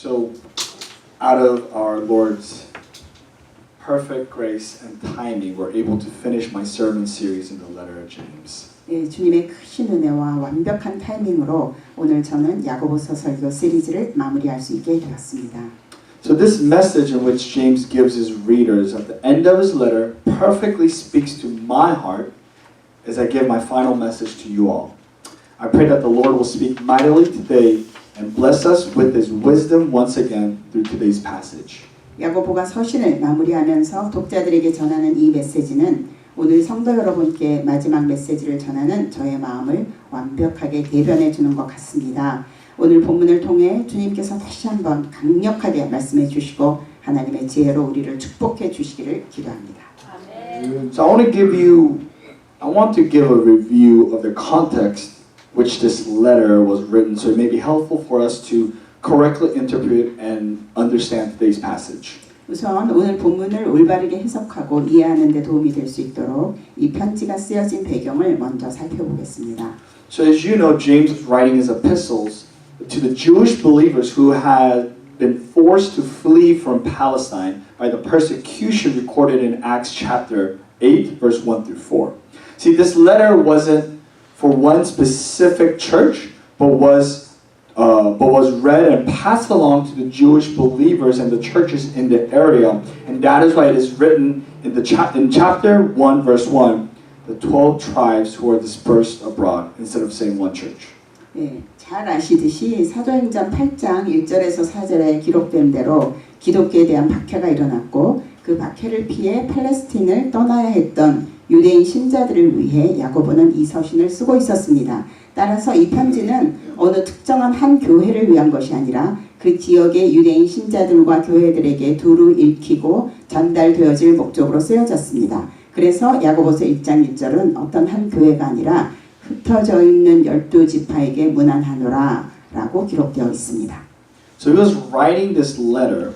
So, out of our Lord's perfect grace and timing, we're able to finish my sermon series in the letter of James. 예, 주님의 크신 은혜와 완벽한 타이밍으로 오늘 저는 야고보서 설교 시리즈를 마무리할 수 있게 되었습니다. So this message in which James gives his readers at the end of his letter perfectly speaks to my heart as I give my final message to you all. I pray that the Lord will speak mightily today and bless us with his wisdom once again through today's passage. 야고보가 서신을 마무리하면서 독자들에게 전하는 이 메시지는 오늘 성도 여러분께 마지막 메시지를 전하는 저의 마음을 완벽하게 대변해 주는 것 같습니다. 오늘 본문을 통해 주님께서 다시 한번 강력하게 말씀해 주시고 하나님의 지혜로 우리를 축복해 주시기를 기도합니다. So I want to give a review of the context which this letter was written, so it may be helpful for us to correctly interpret and understand today's passage. 우선 오늘 본문을 올바르게 해석하고 이해하는 데 도움이 될 수 있도록 이 편지가 쓰여진 배경을 먼저 살펴보겠습니다. So as you know, James was writing his epistles to the Jewish believers who had been forced to flee from Palestine by the persecution recorded in Acts chapter 8, verse 1 through 4. See, this letter wasn't for one specific church, but was read and passed along to the Jewish believers and the churches in the area, and that is why it is written in chapter 1, verse 1, the 12 tribes who are dispersed abroad, instead of saying one church. 네, 잘 아시듯이 사도행전 8장 1절에서 4절에 기록된 대로 기독교에 대한 박해가 일어났고 그 박해를 피해 팔레스틴을 떠나야 했던 유대인 신자들을 위해 야고보는 이 서신을 쓰고 있었습니다. 따라서 이 편지는 어느 특정한 한 교회를 위한 것이 아니라 그 지역의 유대인 신자들과 교회들에게 두루 읽히고 전달되어질 목적으로 쓰여졌습니다. 그래서 야고보서 1장 1절은 어떤 한 교회가 아니라 흩어져 있는 12지파에게 문안하노라 라고 기록되어 있습니다. So he was writing this letter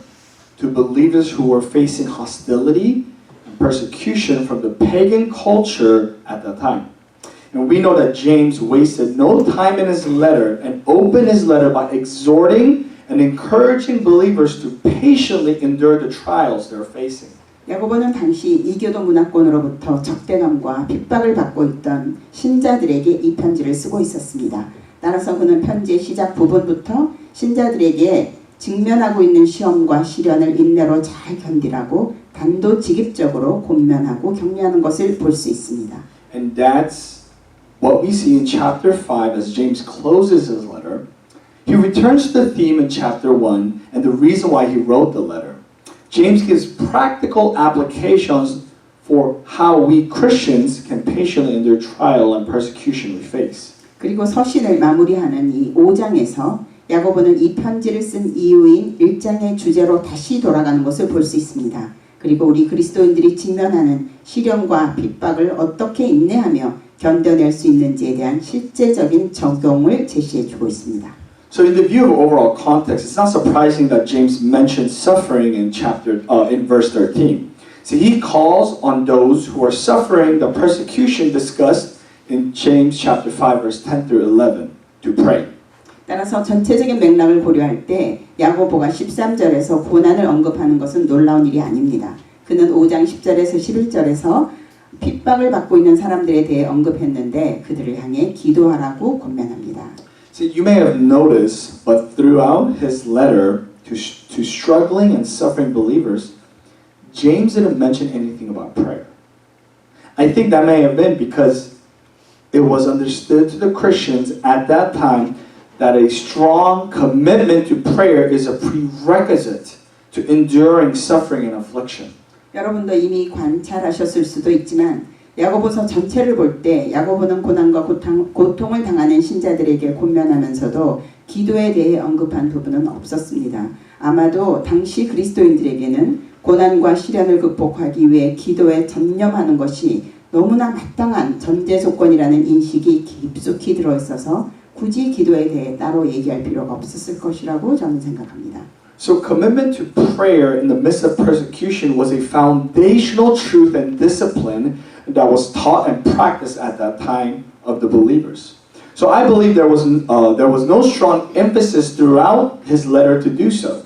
to believers who were facing hostility and persecution from the pagan culture at that time. And we know that James wasted no time in his letter and opened his letter by exhorting and encouraging believers to patiently endure the trials they're facing. 야고보는 당시 이교도 문화권으로부터 적대감과 핍박을 받고 있던 신자들에게 이 편지를 쓰고 있었습니다. 따라서 그는 편지의 시작 부분부터 신자들에게 직면하고 있는 시험과 시련을 인내로 잘 견디라고 단도직입적으로 권면하고 격려하는 것을 볼 수 있습니다. And that's what we see in chapter 5 as James closes his letter. He returns to the theme in chapter 1 and the reason why he wrote the letter. James gives practical applications for how we Christians can patiently endure trial and persecution we face. 그리고 서신을 마무리하는 이 5장에서 야고보는 이 편지를 쓴 이유인 1장의 주제로 다시 돌아가는 것을 볼 수 있습니다. 그리고 우리 그리스도인들이 직면하는 시련과 핍박을 어떻게 인내하며 견뎌낼 수 있는지에 대한 실제적인 적용을 제시해주고 있습니다. So in the view of overall context, it's not surprising that James mentions suffering in verse 13. See, he calls on those who are suffering the persecution discussed in James chapter 5, verse 10 through 11 to pray. 따라서 전체적인 맥락을 고려할 때 야고보가 13절에서 고난을 언급하는 것은 놀라운 일이 아닙니다. 그는 5장 10절에서 11절에서 핍박을 받고 있는 사람들에 대해 언급했는데 그들을 향해 기도하라고 권면합니다. See, you may have noticed, but throughout his letter to struggling and suffering believers, James didn't mention anything about prayer. I think that may have been because it was understood to the Christians at that time that a strong commitment to prayer is a prerequisite to enduring suffering and affliction. 여러분도 이미 관찰하셨을 수도 있지만 야고보서 전체를 볼 때 야고보는 고난과 고통을 당하는 신자들에게 권면하면서도 기도에 대해 언급한 부분은 없었습니다. 아마도 당시 그리스도인들에게는 고난과 시련을 극복하기 위해 기도에 전념하는 것이 너무나 마땅한 전제 조건이라는 인식이 깊숙이 들어있어서 굳이 기도에 대해 따로 얘기할 필요가 없었을 것이라고 저는 생각합니다. So commitment to prayer in the midst of persecution was a foundational truth and discipline that was taught and practiced at that time of the believers. So I believe there was no strong emphasis throughout his letter to do so.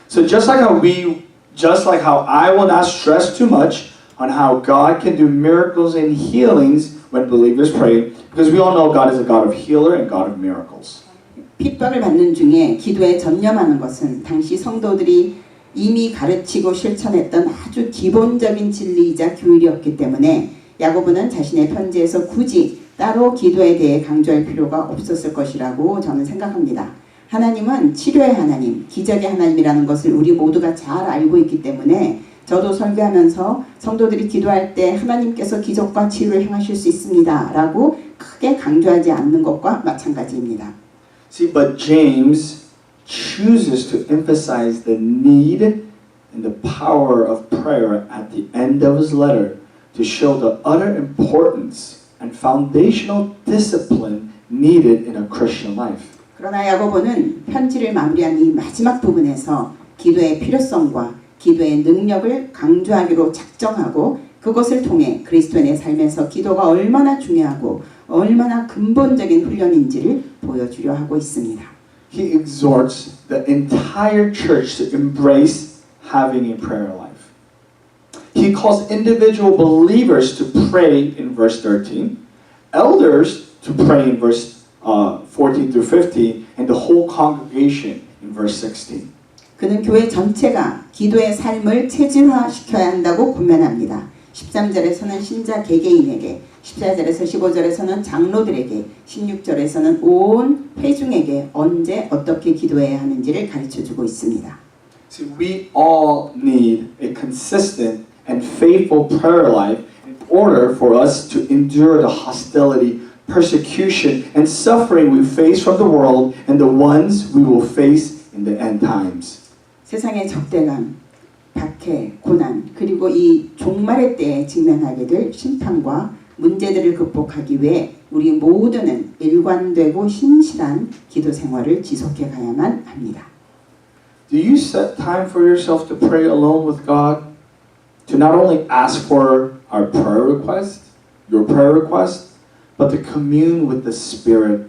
So just like how I will not stress too much on how God can do miracles and healings when believers pray, because we all know God is a God of healer and God of miracles. 핍박을 받는 중에 기도에 전념하는 것은 당시 성도들이 이미 가르치고 실천했던 아주 기본적인 진리이자 교율이었기 때문에 야고보는 자신의 편지에서 굳이 따로 기도에 대해 강조할 필요가 없었을 것이라고 저는 생각합니다. 하나님은 치료의 하나님, 기적의 하나님이라는 것을 우리 모두가 잘 알고 있기 때문에 저도 설교하면서 성도들이 기도할 때 하나님께서 기적과 치유를 행하실 수 있습니다 라고 크게 강조하지 않는 것과 마찬가지입니다. See, but James chooses to emphasize the need and the power of prayer at the end of his letter to show the utter importance and foundational discipline needed in a Christian life. 그러나 야고보는 편지를 마무리한 이 마지막 부분에서 기도의 필요성과 기도의 능력을 강조하기로 작정하고 그것을 통해 그리스도인의 삶에서 기도가 얼마나 중요하고 얼마나 근본적인 훈련인지를 보여주려 하고 있습니다. He exhorts the entire church to embrace having a prayer life. He calls individual believers to pray in verse 13, elders to pray in verse 14 through 15, and the whole congregation in verse 16. 그는 교회 전체가 기도의 삶을 체질화시켜야 한다고 권면합니다. 13절에서는 신자 개개인에게, 14절에서 15절에서는 장로들에게, 16절에서는 온 회중에게 언제 어떻게 기도해야 하는지를 가르쳐주고 있습니다. See, we all need a consistent and faithful prayer life in order for us to endure the hostility, persecution, and suffering we face from the world and the ones we will face in the end times. 세상의 적대감, 박해, 고난, 그리고 이 종말의 때에 직면하게 될 심판과 문제들을 극복하기 위해 우리 모두는 일관되고 신실한 기도 생활을 지속해 가야만 합니다. Do you set time for yourself to pray alone with God? To not only ask for our prayer request, your prayer request, but to commune with the Spirit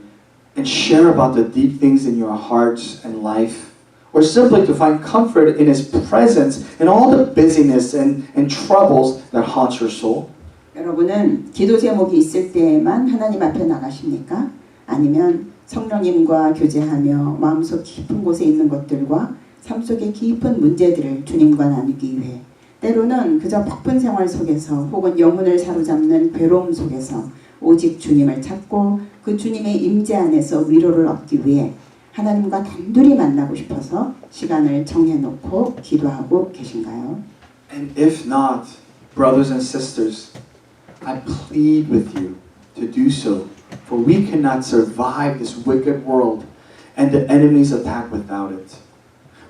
and share about the deep things in your hearts and life? Or simply to find comfort in His presence in all the busyness and troubles that haunt your soul? 여러분은 기도 제목이 있을 때에만 하나님 앞에 나가십니까? 아니면 성령님과 교제하며 마음속 깊은 곳에 있는 것들과 삶 속의 깊은 문제들을 주님과 나누기 위해 때로는 그저 바쁜 생활 속에서 혹은 영혼을 사로잡는 괴로움 속에서 오직 주님을 찾고 그 주님의 임재 안에서 위로를 얻기 위해 하나님과 단둘이 만나고 싶어서 시간을 정해놓고 기도하고 계신가요? And if not, brothers and sisters, I plead with you to do so, for we cannot survive this wicked world and the enemy's attack without it.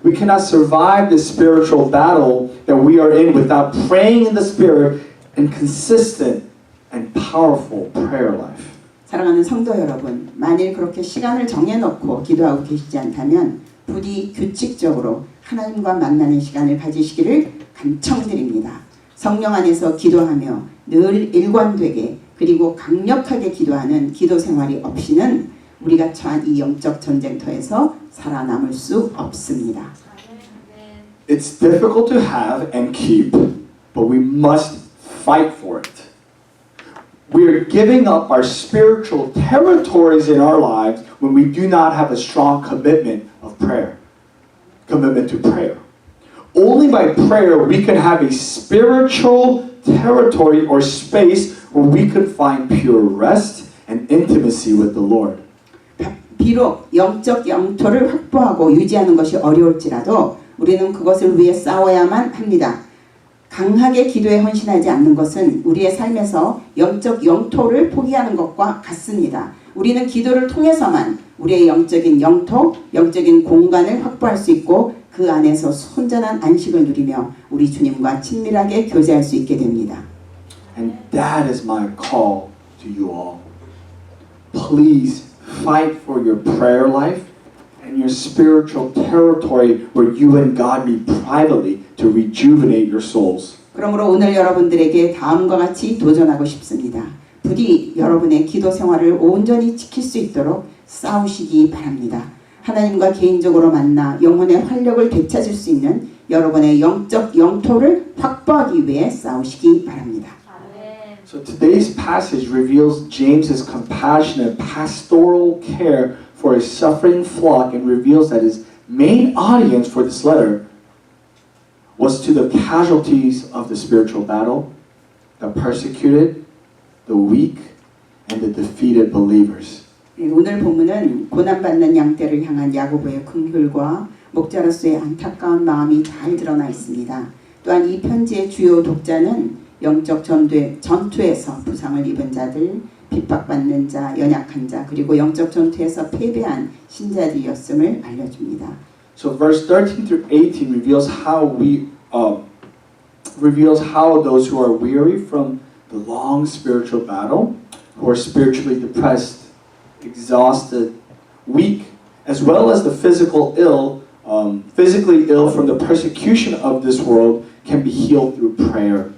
We cannot survive this spiritual battle that we are in without praying in the Spirit and consistent and powerful prayer life. 사랑하는 성도 여러분, 만일 그렇게 시간을 정해놓고 기도하고 계시지 않다면 부디 규칙적으로 하나님과 만나는 시간을 가지시기를 간청드립니다. 성령 안에서 기도하며 늘 일관되게 그리고 강력하게 기도하는 기도 생활이 없이는 우리가 처한 이 영적 전쟁터에서 살아남을 수 없습니다. It's difficult to have and keep, but we must fight for it. We are giving up our spiritual territories in our lives when we do not have a strong commitment to prayer. Only by prayer we can have a spiritual territory or space where we can find pure rest and intimacy with the Lord. 비록 영적 영토를 확보하고 유지하는 것이 어려울지라도 우리는 그것을 위해 싸워야만 합니다. 강하게 기도에 헌신하지 않는 것은 우리의 삶에서 영적 영토를 포기하는 것과 같습니다. 우리는 기도를 통해서만 우리의 영적인 영토, 영적인 공간을 확보할 수 있고 그 안에서 손전한 안식을 누리며 우리 주님과 친밀하게 교제할 수 있게 됩니다. And that is my call to you all. Please fight for your prayer life and your spiritual territory where you and God meet privately to rejuvenate your souls. 그러므로 오늘 여러분들에게 다음과 같이 도전하고 싶습니다. 부디 여러분의 기도 생활을 온전히 지킬 수 있도록 싸우시기 바랍니다. 하나님과 개인적으로 만나 영혼의 활력을 되찾을 수 있는 여러분의 영적 영토를 확보하기 위해 싸우시기 바랍니다. So today's passage reveals James's compassionate pastoral care for his suffering flock and reveals that his main audience for this letter was to the casualties of the spiritual battle, the persecuted, the weak, and the defeated believers. 오늘 본문은 고난받는 양떼를 향한 야고보의 긍휼과 목자로서의 안타까운 마음이 잘 드러나 있습니다. 또한 이 편지의 주요 독자는 영적 전투에서 부상을 입은 자들, 핍박받는 자, 연약한 자, 그리고 영적 전투에서 패배한 신자들이었음을 알려줍니다. So verse 13 through 18 reveals how those who are weary from the long spiritual battle, who are spiritually depressed, exhausted, weak, as well as the physically ill from the persecution of this world can be healed through prayer.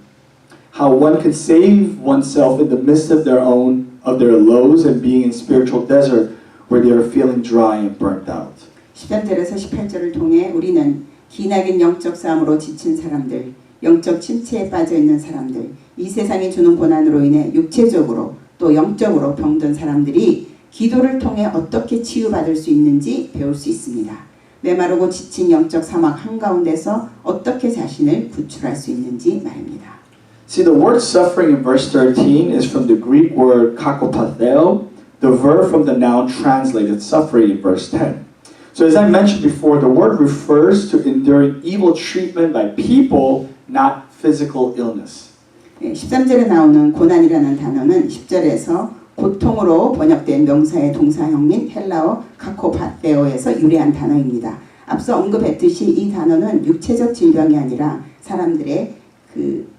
How one can save oneself in the midst of their lows and being in spiritual desert where they are feeling dry and burnt out. 13절에서 18절을 통해 우리는 기나긴 영적 싸움으로 지친 사람들, 영적 침체에 빠져 있는 사람들, 이 세상이 주는 고난으로 인해 육체적으로 또 영적으로 병든 사람들이 기도를 통해 어떻게 치유받을 수 있는지 배울 수 있습니다. 메마르고 지친 영적 사막 한가운데서 어떻게 자신을 구출할 수 있는지 말입니다. See, the word suffering in verse 13 is from the Greek word kakopatheo, the verb from the noun translated suffering in verse 10. So as I mentioned before, the word refers to enduring evil treatment by people, not physical illness. 13절에 나오는 고난이라는 단어는 10절에서 고통으로 번역된 명사의 동사형인 헬라어 카코파테오에서 유래한 단어입니다. 앞서 언급했듯이 이 단어는 육체적 질병이 아니라 사람들의 그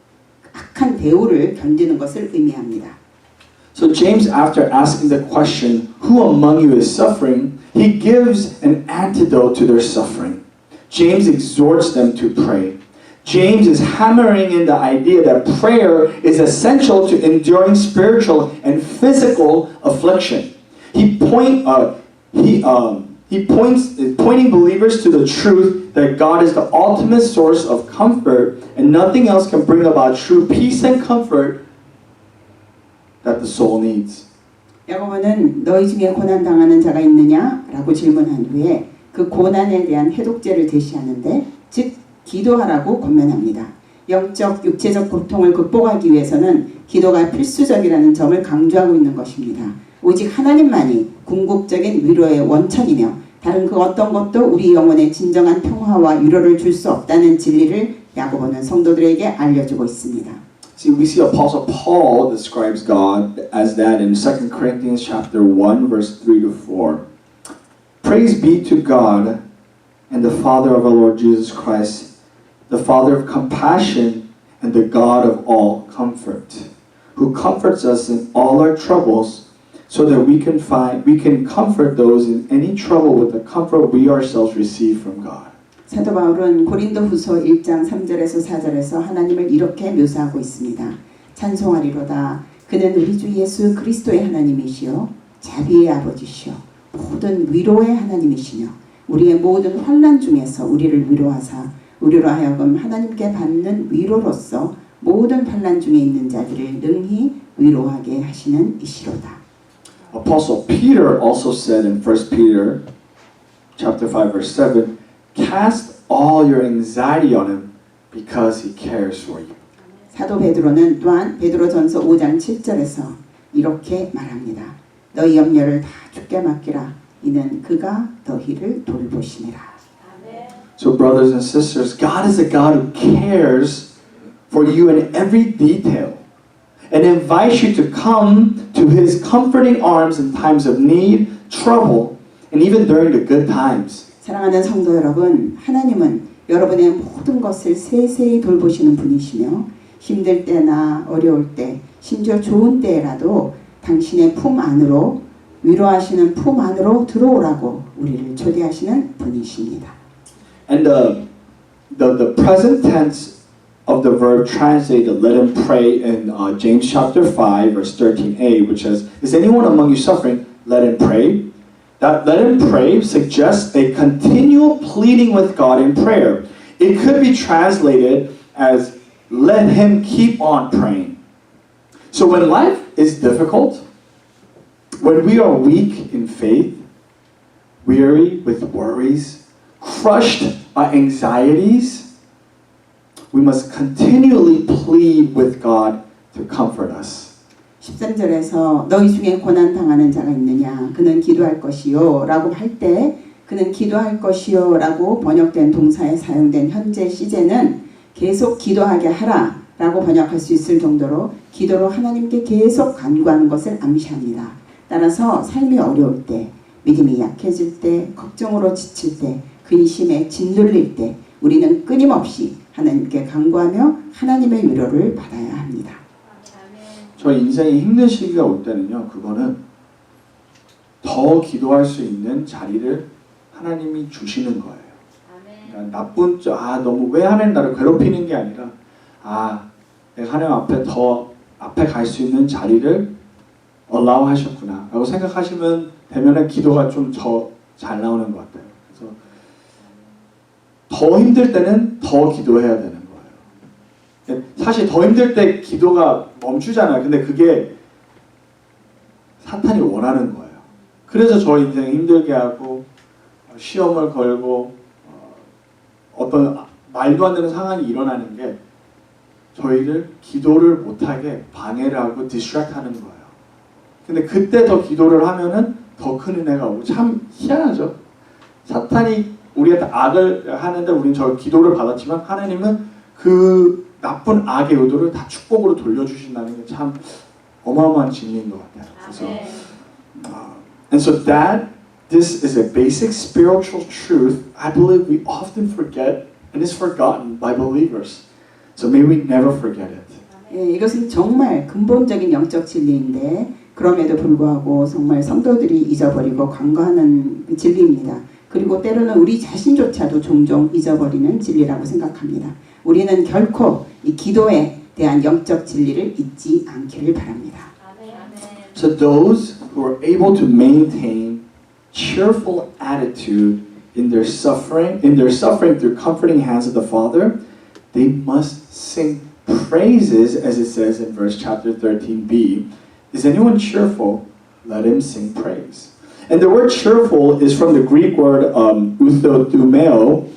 악한 대우를 견디는 것을 의미합니다. So James, after asking the question, who among you is suffering, he gives an antidote to their suffering. James exhorts them to pray. James is hammering in the idea that prayer is essential to enduring spiritual and physical affliction. He pointing believers to the truth that God is the ultimate source of comfort and nothing else can bring about true peace and comfort that the soul needs. 야고보는 너희 중에 고난 당하는 자가 있느냐라고 질문한 후에 그 고난에 대한 해독제를 제시하는데 즉 기도하라고 권면합니다. 영적, 육체적 고통을 극복하기 위해서는 기도가 필수적이라는 점을 강조하고 있는 것입니다. 오직 하나님만이 궁극적인 위로의 원천이며 다른 그 어떤 것도 우리 영혼에 진정한 평화와 위로를 줄 수 없다는 진리를 야고보는 성도들에게 알려주고 있습니다. See, we see Apostle Paul describes God as that in 2 Corinthians chapter 1, verse 3 to 4. Praise be to God and the Father of our Lord Jesus Christ, the Father of compassion and the God of all comfort, who comforts us in all our troubles, so that we can comfort those in any trouble with the comfort we ourselves receive from God. 사도 바울은 고린도후서 1장 3절에서 4절에서 하나님을 이렇게 묘사하고 있습니다. 찬송하리로다. 그는 우리 주 예수 그리스도의 하나님이시요 자비의 아버지시요 모든 위로의 하나님이시며 우리의 모든 환난 중에서 우리를 위로하사 우리로 하여금 하나님께 받는 위로로서 모든 환난 중에 있는 자들을 능히 위로하게 하시는 이시로다. Apostle Peter also said in 1 Peter chapter 5 verse 7, cast all your anxiety on him because he cares for you. 사도 베드로는 또한 베드로전서 5장 7절에서 이렇게 말합니다. 너희 염려를 다 주께 맡기라. 이는 그가 너희를 돌보시니라. So brothers and sisters, God is a God who cares for you in every detail and invites you to come to his comforting arms in times of need, trouble, and even during the good times. 사랑하는 성도 여러분, 하나님은 여러분의 모든 것을 세세히 돌보시는 분이시며 힘들 때나 어려울 때, 심지어 좋은 때라도 당신의 품 안으로 위로하시는 품 안으로 들어오라고 우리를 초대하시는 분이십니다. And the present tense of the verb translated let him pray in James chapter 5 verse 13a, which says, is anyone among you suffering? Let him pray. That let him pray suggests a continual pleading with God in prayer. It could be translated as let him keep on praying. So when life is difficult, when we are weak in faith, weary with worries, crushed by anxieties, we must continually plead with God to comfort us. 13절에서 너희 중에 고난 당하는 자가 있느냐 그는 기도할 것이요 라고 할 때 그는 기도할 것이요 라고 번역된 동사에 사용된 현재 시제는 계속 기도하게 하라 라고 번역할 수 있을 정도로 기도로 하나님께 계속 간구하는 것을 암시합니다. 따라서 삶이 어려울 때, 믿음이 약해질 때, 걱정으로 지칠 때, 근심에 짓눌릴 때 우리는 끊임없이 하나님께 간구하며 하나님의 위로를 받아야 합니다. 저 인생이 힘든 시기가 올 때는요, 그거는 더 기도할 수 있는 자리를 하나님이 주시는 거예요. 그러니까 나쁜 너무 왜 하나님 나를 괴롭히는 게 아니라 내가 하나님 앞에 더 앞에 갈 수 있는 자리를 allow 하셨구나 라고 생각하시면 되면은 기도가 좀 더 잘 나오는 것 같아요. 그래서 더 힘들 때는 더 기도해야 되는 거예요. 사실 더 힘들 때 기도가 멈추잖아요. 근데 그게 사탄이 원하는 거예요. 그래서 저 인생 힘들게 하고 시험을 걸고 어떤 말도 안 되는 상황이 일어나는 게 저희를 기도를 못하게 방해를 하고 디스트랙트 하는 거예요. 근데 그때 더 기도를 하면은 더 큰 은혜가 오고 참 희한하죠. 사탄이 우리한테 악을 하는데 우리는 저 기도를 받았지만 하나님은 그 나쁜 악의 의도를 다 축복으로 돌려주신다는 게 참 어마어마한 진리인 것 같아요. 그래서 and so that this is a basic spiritual truth I believe we often forget and is forgotten by believers. So may we never forget it. 예, 이것은 정말 근본적인 영적 진리인데 그럼에도 불구하고 정말 성도들이 잊어버리고 간과하는 진리입니다. 그리고 때로는 우리 자신조차도 종종 잊어버리는 진리라고 생각합니다. 우리는 결코 이 기도에 대한 영적 진리를 잊지 않기를 바랍니다. So those who are able to maintain cheerful attitude in their suffering through comforting hands of the Father, they must sing praises, as it says in verse chapter 13b. Is anyone cheerful? Let him sing praise. And the word cheerful is from the Greek word euthymeo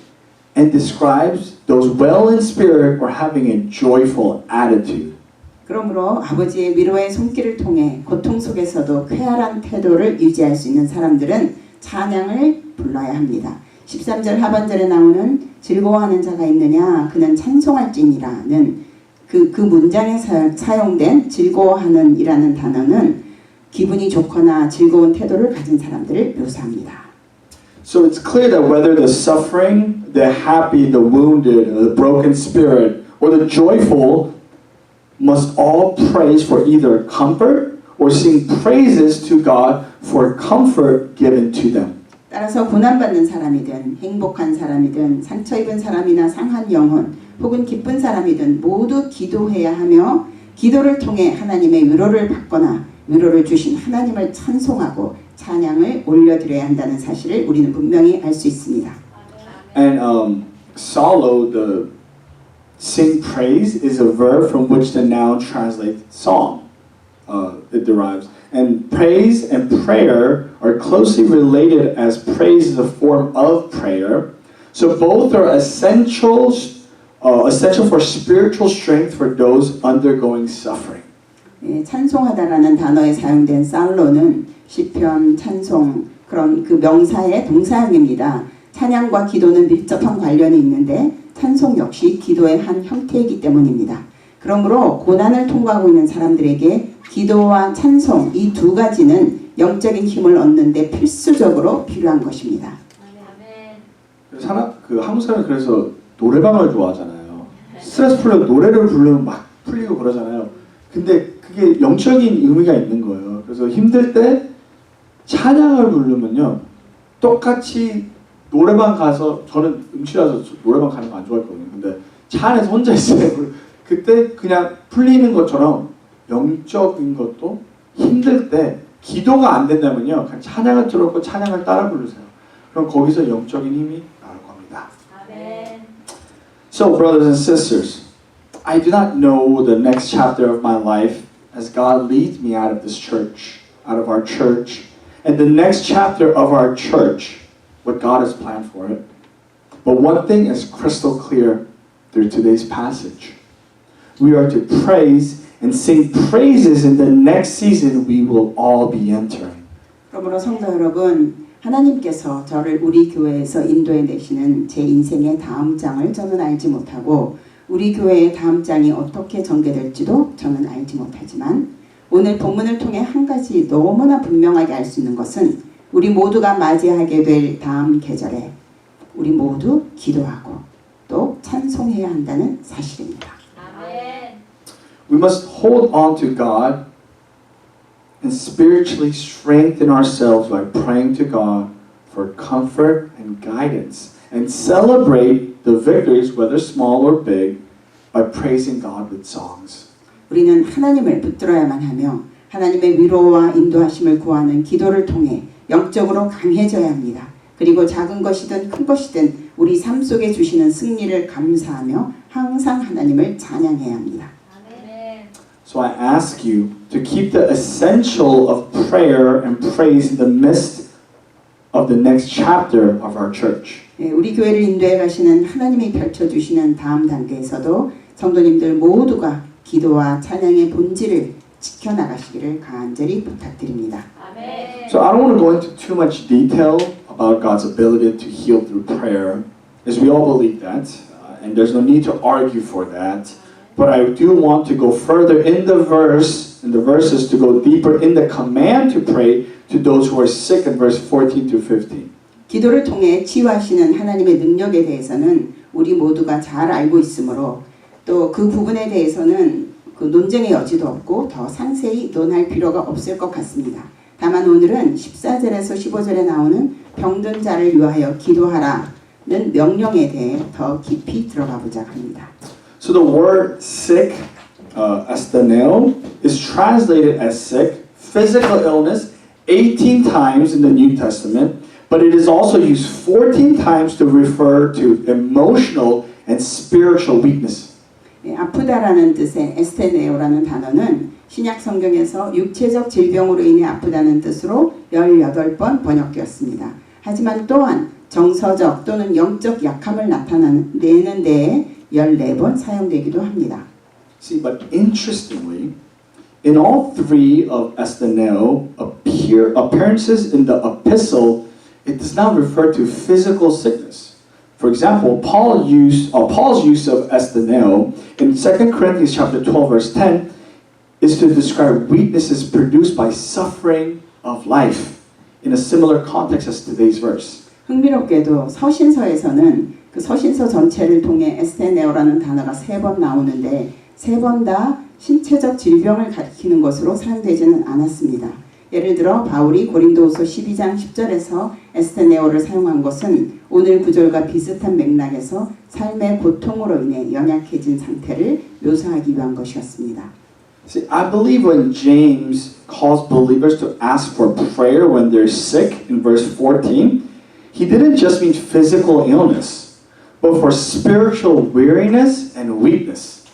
and describes those well in spirit or having a joyful attitude. 그러므로 아버지의 위로의 손길을 통해 고통 속에서도 쾌활한 태도를 유지할 수 있는 사람들은 찬양을 불러야 합니다. 13절 하반절에 나오는 즐거워하는 자가 있느냐 그는 찬송할지니라는 그 문장에 사용된 즐거워하는 이라는 단어는 기분이 좋거나 즐거운 태도를 가진 사람들을 묘사합니다. So it's clear that whether the suffering, the happy, the wounded, the broken spirit, or the joyful must all praise for either comfort or sing praises to God for comfort given to them. 따라서 고난받는 사람이든 행복한 사람이든 상처 입은 사람이나 상한 영혼 혹은 기쁜 사람이든 모두 기도해야 하며 기도를 통해 하나님의 위로를 받거나 위로를 주신 하나님을 찬송하고 찬양을 올려드려야 한다는 사실을 우리는 분명히 알 수 있습니다. And solo, the sing praise, is a verb from which the noun translates song. It derives. And praise and prayer are closely related as praise is a form of prayer. So both are essential for spiritual strength for those undergoing suffering. 예, 찬송하다라는 단어에 사용된 살로는 시편, 찬송 그런 그 명사의 동사형입니다. 찬양과 기도는 밀접한 관련이 있는데 찬송 역시 기도의 한 형태이기 때문입니다. 그러므로 고난을 통과하고 있는 사람들에게 기도와 찬송 이 두 가지는 영적인 힘을 얻는 데 필수적으로 필요한 것입니다. 한국 사람은 그래서 노래방을 좋아하잖아요. 스트레스 풀려 노래를 부르면 막 풀리고 그러잖아요. 근데 그게 영적인 의미가 있는 거예요. 그래서 힘들 때 찬양을 부르면요, 똑같이 노래방 가서 저는 음치라서 노래방 가는 거 안 좋아했거든요. 근데 차 안에서 혼자 있어요. 그때 그냥 풀리는 것처럼 영적인 것도 힘들 때 기도가 안 된다면요. 그냥 찬양을 들었고 찬양을 따라 부르세요. 그럼 거기서 영적인 힘이 나올 겁니다. 아멘. So, brothers and sisters, I do not know the next chapter of my life as God leads me out of this church, out of our church, and the next chapter of our church, what God has planned for it. But one thing is crystal clear through today's passage. We are to praise and sing praises in the next season we will all be entering. 그러므로 성도 여러분, 하나님께서 저를 우리 교회에서 인도해 내시는 제 인생의 다음 장을 저는 알지 못하고 우리 교회의 다음 장이 어떻게 전개될지도 저는 알지 못하지만 오늘 본문을 통해 한 가지 너무나 분명하게 알 수 있는 것은 우리 모두가 맞이하게 될 다음 계절에 우리 모두 기도하고 또 찬송해야 한다는 사실입니다. 아멘. We must hold on to God and spiritually strengthen ourselves by praying to God for comfort and guidance and celebrate the victories, whether small or big, by praising God with songs. 우리는 하나님을 붙들어야만 하며 하나님의 위로와 인도하심을 구하는 기도를 통해 영적으로 강해져야 합니다. 그리고 작은 것이든 큰 것이든 우리 삶 속에 주시는 승리를 감사하며 항상 하나님을 찬양해야 합니다. 아멘. So I ask you to keep the essential of prayer and praise in the midst of the next chapter of our church. 우리 교회를 인도해 가시는 하나님이 펼쳐주시는 다음 단계에서도 성도님들 모두가 기도와 찬양의 본질을 지켜나가시기를 간절히 부탁드립니다. 아멘. So I don't want to go into too much detail about God's ability to heal through prayer, as we all believe that, and there's no need to argue for that. But I do want to go further in the verses to go deeper in the command to pray to those who are sick in verse 14 to 15. 기도를 통해 치유하시는 하나님의 능력에 대해서는 우리 모두가 잘 알고 있으므로 또 그 부분에 대해서는 그 논쟁의 여지도 없고 더 상세히 논할 필요가 없을 것 같습니다. 다만 오늘은 14절에서 15절에 나오는 병든 자를 위하여 기도하라는 명령에 대해 더 깊이 들어가 보자 합니다. So the word sick, asthenia, is translated as sick, physical illness, 18 times in the New Testament, but it is also used 14 times to refer to emotional and spiritual weakness. 아프다라는 뜻의 에스테네오라는 단어는 신약 성경에서 육체적 질병으로 인해 아프다는 뜻으로 18번 번역되었습니다. 하지만 또한 정서적 또는 영적 약함을 나타내는 데에 14번 사용되기도 합니다. See, but interestingly, in all three of asthenia appearances in the epistle, it does not refer to physical sickness. For example, Paul's use of asthenia in 2 Corinthians chapter 12, verse 10 is to describe weaknesses produced by suffering of life in a similar context as today's verse. 흥미롭게도 서신서에서는 그 서신서 전체를 통해 에스테네오라는 단어가 3번 나오는데 3번 다 신체적 질병을 가리키는 것으로 사용되지는 않았습니다. 예를 들어 바울이 고린도후서 12장 10절에서 에스테네오를 사용한 것은 오늘 구절과 비슷한 맥락에서 삶의 고통으로 인해 연약해진 상태를 묘사하기 위한 것이었습니다. See, I believe when James calls believers to ask for prayer when they're sick in verse 14, he didn't just mean physical illness, but for spiritual weariness and weakness.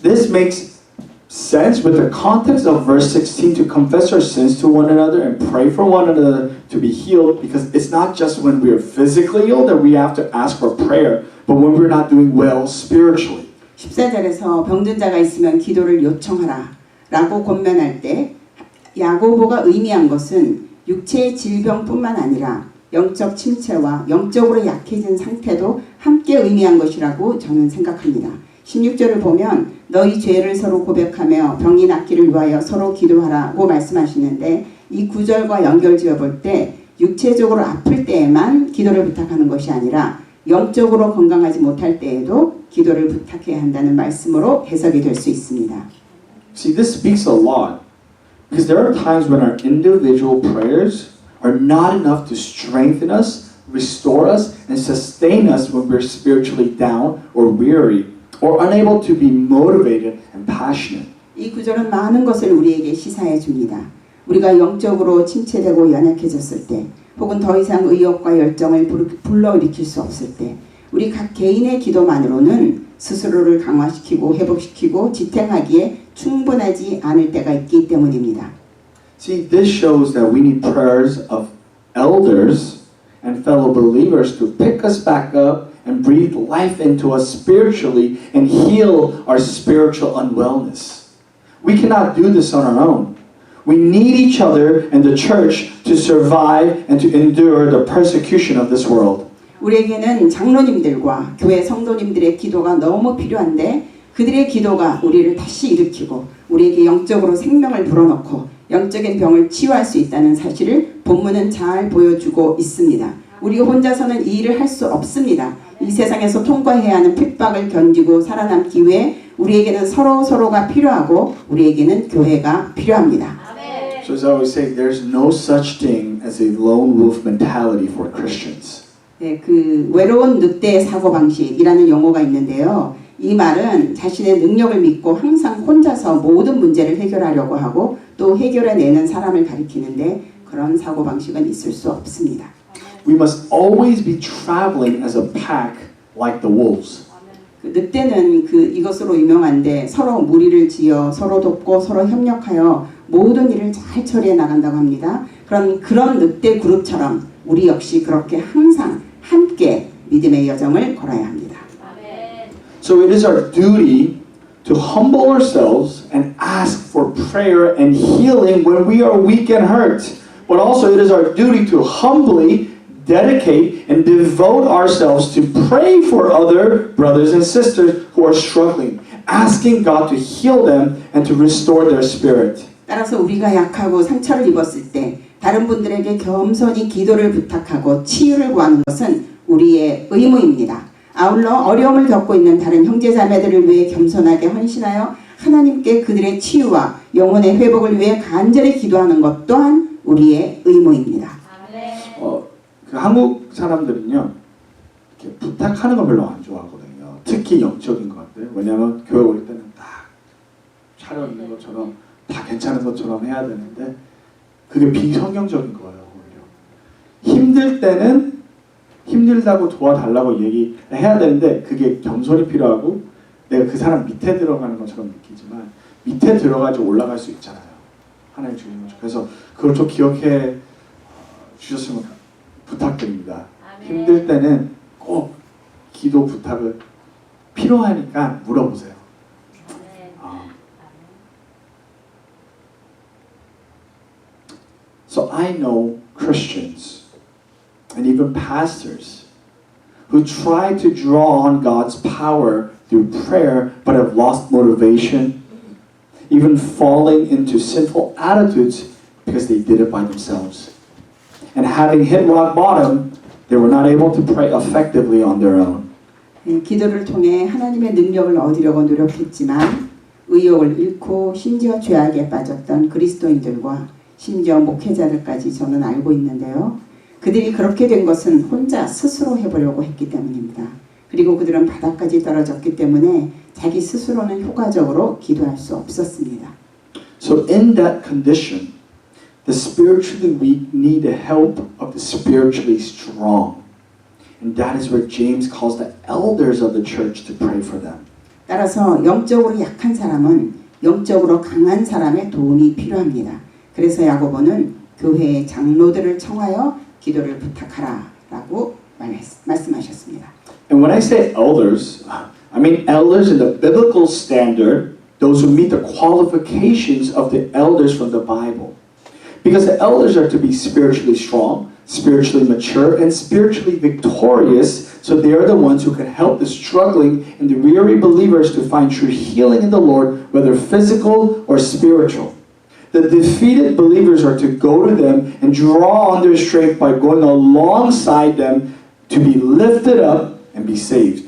This makes sense with the context of verse 16 to confess our sins to one another and pray for one another to be healed, because it's not just when we are physically ill that we have to ask for prayer, but when we're not doing well spiritually. 14절에서 병든 자가 있으면 기도를 요청하라 라고 권면할 때 야고보가 의미한 것은 육체의 질병뿐만 아니라 영적 침체와 영적으로 약해진 상태도 함께 의미한 것이라고 저는 생각합니다. 16절을 보면 너희 죄를 서로 고백하며 병이 낫기를 위하여 서로 기도하라고 말씀하시는데 이 구절과 연결지어 볼 때 육체적으로 아플 때에만 기도를 부탁하는 것이 아니라 영적으로 건강하지 못할 때에도 기도를 부탁해야 한다는 말씀으로 해석이 될 수 있습니다. See, this speaks a lot, because there are times when our individual prayers are not enough to strengthen us, restore us, and and sustain us when we're spiritually down or weary or unable to be motivated and passionate. 이 구절은 많은 것을 우리에게 시사해 줍니다. 우리가 영적으로 침체되고 연약해졌을 때, 혹은 더 이상 의욕과 열정을 불러일으킬 수 없을 때, 우리 각 개인의 기도만으로는 스스로를 강화시키고 회복시키고 지탱하기에 충분하지 않을 때가 있기 때문입니다. See, this shows that we need prayers of elders and fellow believers to pick us back up and breathe life into us spiritually and heal our spiritual unwellness. We cannot do this on our own. We need each other and the church to survive and to endure the persecution of this world. 우리에게는 장로님들과 교회 성도님들의 기도가 너무 필요한데 그들의 기도가 우리를 다시 일으키고 우리에게 영적으로 생명을 불어넣고 영적인 병을 치유할 수 있다는 사실을 본문은 잘 보여주고 있습니다. 우리가 혼자서는 이 일을 할 수 없습니다. 이 세상에서 통과해야 하는 핍박을 견디고 살아남기 위해 우리에게는 서로가 필요하고 우리에게는 교회가 필요합니다. So as I always say, there's no such thing as a lone wolf mentality for Christians. 네, 그 외로운 늑대 사고방식이라는 용어가 있는데요. 이 말은 자신의 능력을 믿고 항상 혼자서 모든 문제를 해결하려고 하고 또 해결해내는 사람을 가리키는데 그런 사고방식은 있을 수 없습니다. We must always be traveling as a pack like the wolves. 그 늑대는 이것으로 유명한데 서로 무리를 지어 서로 돕고 서로 협력하여 모든 일을 잘 처리해 나간다고 합니다. 그런 늑대 그룹처럼 우리 역시 그렇게 항상 함께 믿음의 여정을 걸어야 합니다. So it is our duty to humble ourselves and ask for prayer and healing when we are weak and hurt. But also it is our duty to humbly dedicate and devote ourselves to pray for other brothers and sisters who are struggling, asking God to heal them and to restore their spirit. 따라서 우리가 약하고 상처를 입었을 때 다른 분들에게 겸손히 기도를 부탁하고 치유를 구하는 것은 우리의 의무입니다. 아울러 어려움을 겪고 있는 다른 형제자매들을 위해 겸손하게 헌신하여 하나님께 그들의 치유와 영혼의 회복을 위해 간절히 기도하는 것 또한 우리의 의무입니다. 그 한국 사람들은요 이렇게 부탁하는 거 별로 안 좋아하거든요. 특히 영적인 것 같아요. 왜냐하면 교회 올 때는 딱 차려있는 것처럼 다 괜찮은 것처럼 해야 되는데 그게 비성경적인 거예요. 오히려 힘들 때는 힘들다고 도와달라고 얘기해야 되는데 그게 겸손이 필요하고 내가 그 사람 밑에 들어가는 것처럼 느끼지만 밑에 들어가지 올라갈 수 있잖아요. 하나님 주는 거죠. 그래서 그걸 좀 기억해 주셨으면 부탁드립니다. 힘들 때는 꼭 기도 부탁을 필요하니까 물어보세요. So I know Christians and even pastors who try to draw on God's power through prayer but have lost motivation, even falling into sinful attitudes because they did it by themselves. And having hit rock bottom, they were not able to pray effectively on their own. 기도를 통해 하나님의 능력을 얻으려고 노력했지만 의욕을 잃고 심지어 죄악에 빠졌던 그리스도인들과 심지어 목회자들까지 저는 알고 있는데요. 그들이 그렇게 된 것은 혼자 스스로 해보려고 했기 때문입니다. 그리고 그들은 바닥까지 떨어졌기 때문에 자기 스스로는 효과적으로 기도할 수 없었습니다. So in that condition, the spiritually weak need the help of the spiritually strong. And that is where James calls the elders of the church to pray for them. 따라서 영적으로 약한 사람은 영적으로 강한 사람의 도움이 필요합니다. 그래서 야고보는 교회의 장로들을 청하여 기도를 부탁하라라고 말씀하셨습니다. And when I say elders, I mean elders in the biblical standard, those who meet the qualifications of the elders from the Bible. Because the elders are to be spiritually strong, spiritually mature, and spiritually victorious, so they are the ones who can help the struggling and the weary believers to find true healing in the Lord, whether physical or spiritual. The defeated believers are to go to them and draw on their strength by going alongside them to be lifted up and be saved.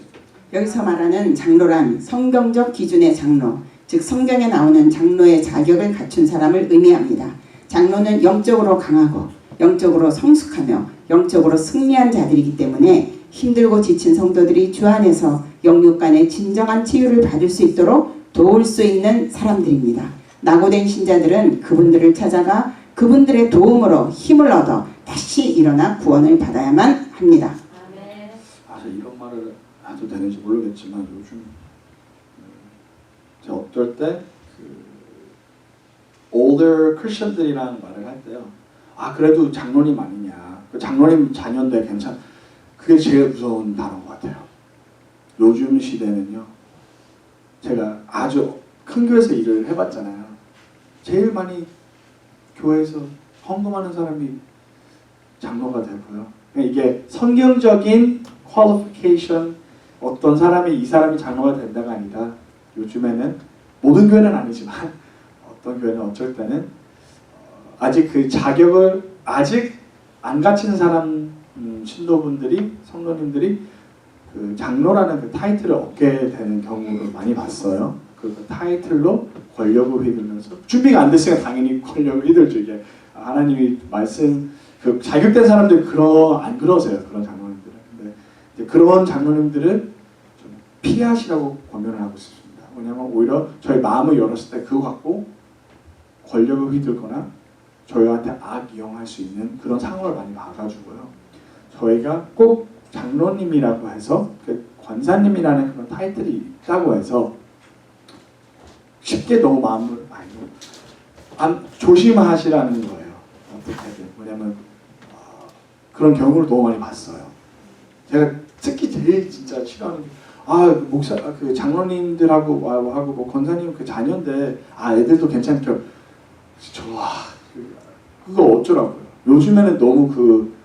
여기서 말하는 장로란 성경적 기준의 장로, 즉 성경에 나오는 장로의 자격을 갖춘 사람을 의미합니다. 장로는 영적으로 강하고 영적으로 성숙하며 영적으로 승리한 자들이기 때문에 힘들고 지친 성도들이 주 안에서 영육 간의 진정한 치유를 받을 수 있도록 도울 수 있는 사람들입니다. 낙오된 신자들은 그분들을 찾아가 그분들의 도움으로 힘을 얻어 다시 일어나 구원을 받아야만 합니다. 아멘. 이런 말을 해도 되는지 모르겠지만 요즘 제가 어떨 때 older 크리스천들이랑 말을 할 때요. 그래도 장로님 아니냐. 장로님 자녀인데 괜찮. 그게 제일 무서운 단어인 것 같아요. 요즘 시대는요. 제가 아주 큰 교회에서 일을 해봤잖아요. 제일 많이 교회에서 헌금하는 사람이 장로가 되고요. 이게 성경적인 qualification 어떤 사람이 이 사람이 장로가 된다가 아니라 요즘에는 모든 교회는 아니지만 어떤 교회는 어쩔 때는 아직 그 자격을 아직 안 갖춘 사람 신도분들이 성도님들이 그 장로라는 그 타이틀을 얻게 되는 경우를 많이 봤어요. 그 타이틀로 권력을 휘두르면서 준비가 안 됐으니까 당연히 권력을 휘둘죠. 이게 하나님이 말씀 그 자격된 사람들 안 그러세요. 그런 장로님들은. 근데 이제 그런 장로님들은 좀 피하시라고 권면을 하고 싶습니다. 왜냐하면 오히려 저희 마음을 열었을 때 그거 갖고 권력을 휘둘거나 저희한테 악이용할 수 있는 그런 상황을 많이 봐가지고요. 저희가 꼭 장로님이라고 해서 그 권사님이라는 그런 타이틀이 있다고 해서 쉽게 너무 마음을 많이 조심하시라는 거예요. 어떻게든. 왜냐면 그런 경우를 너무 많이 봤어요. 제가 특히 제일 진짜 싫어하는 게 목사 그 장로님들하고 하고 뭐 권사님 그 자녀인데 애들도 괜찮죠. 그거 어쩌라고요. 요즘에는 너무 그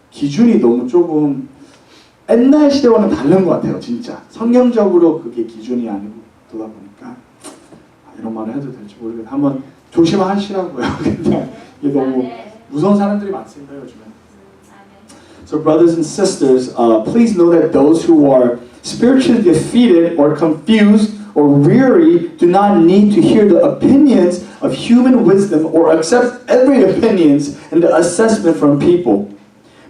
기준이 너무 조금 옛날 시대와는 다른 것 같아요. 진짜 성경적으로 그게 기준이 아니고 그러다 보니까 이런 말을 해도 될지 모르겠어요. 한번 조심하시라고요. 그냥 이게 너무 무서운 사람들이 많습니다 요즘에. So brothers and sisters, please know that those who are spiritually defeated or confused or weary do not need to hear the opinions of human wisdom or accept every opinions and the assessment from people.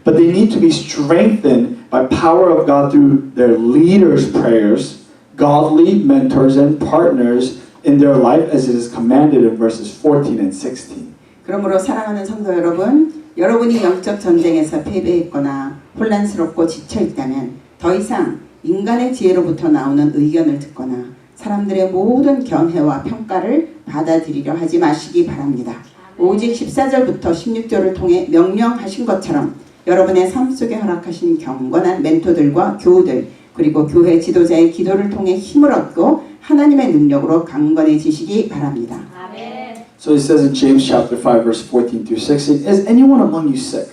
But they need to be strengthened by power of God through their leaders' prayers, godly mentors and partners in their life as it is commanded in verses 14 and 16. 그러므로 사랑하는 성도 여러분, 여러분이 영적 전쟁에서 패배했거나 혼란스럽고 지쳐 있다면 더 이상 인간의 지혜로부터 나오는 의견을 듣거나 사람들의 모든 견해와 평가를 받아들이려 하지 마시기 바랍니다. 오직 14절부터 16절을 통해 명령하신 것처럼 여러분의 삶 속에 허락하신 경건한 멘토들과 교우들 그리고 교회 지도자의 기도를 통해 힘을 얻고 하나님의 능력으로 강건해지시기 바랍니다. 아멘. So it says in James chapter 5 verse 14 through 16, is anyone among you sick?